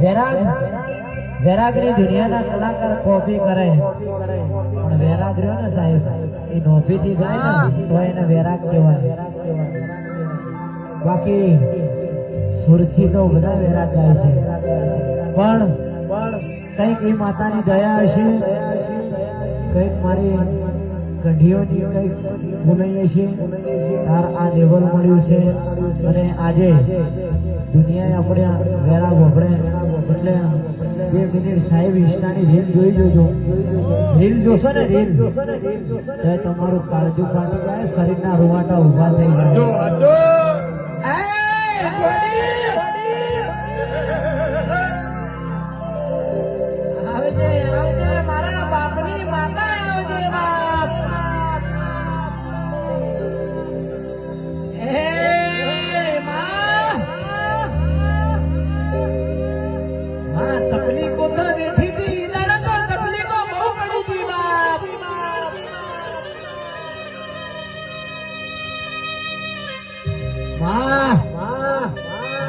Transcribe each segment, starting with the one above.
વૈરાગની દુનિયાના કલાકાર કોપી કરે પણ વૈરાગ રહ્યો ને સાહેબ એ નોફીથી ગાય ને તો એને વૈરાગ કહેવાય. બાકી સુરથી તો બધા વૈરાગ ગાય છે પણ કંઈક એ માતાની દયા હશે, કંઈક મારી કઢીઓની કંઈક ભૂલાઈ છે તાર આ લેવલ મળ્યું છે અને આજે દુનિયાએ આપણે વૈરાગ વપડે એટલે 2 મિનિટ સાહેબ ઇન્સ્ટાની રીલ જોઈ જોજો. રીલ જોશો ને રીલ તો તમારું કાળજું ફાટી જાય, શરીરના રૂવાટા ઊભા થઈ જાય. મારા બાપની માતા આવજે બાપ. તકલીફો તો નથી દી દાડા તો તકલીફો બહુ પડી દી બાપ.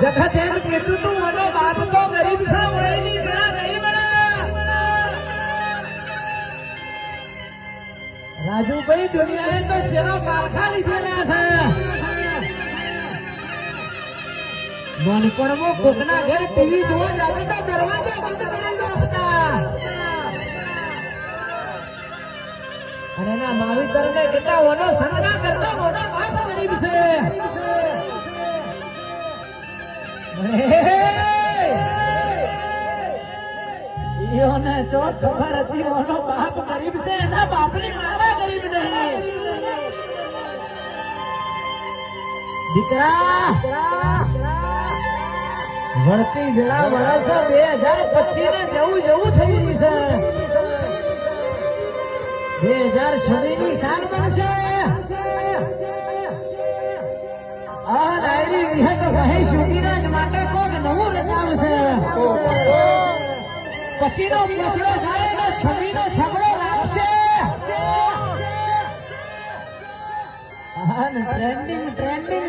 જગત એમ કીધું તું મને બાપ તો ગરીબ છે વળી ની જરા નહીં બના. રાજુભાઈ દુનિયાએ તો ચેરા પારખા લીધેલા છે. નાનપણમાં કોકના ઘર ટીવી જોવા જાવે તો દરવાજા બંધ કરી નાખતા અને એના માવિતરને કેટલા ઓનો સંગના કરતા મોટા બાપ ગરીબ છે. ઈઓને જો ખબર હતી ઓનો બાપ ગરીબ છે, એના બાપની માતા ગરીબ નહીં. દીકરા વળતી વેળા વર્ષ 2025 ને જવું થઈ રહ્યું છે. 2026 ની સાલ બનશે. આ ડાયરી વિહત ભાઈ સુધીરાજ માટે કોક નવું રચાવશે. 25 નો પછડો જાય ને 26 નો છગડો લાગશે.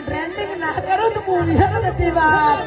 ટ્રેન્ડિંગ ના કરું તો હું વિહત નથી બાપ.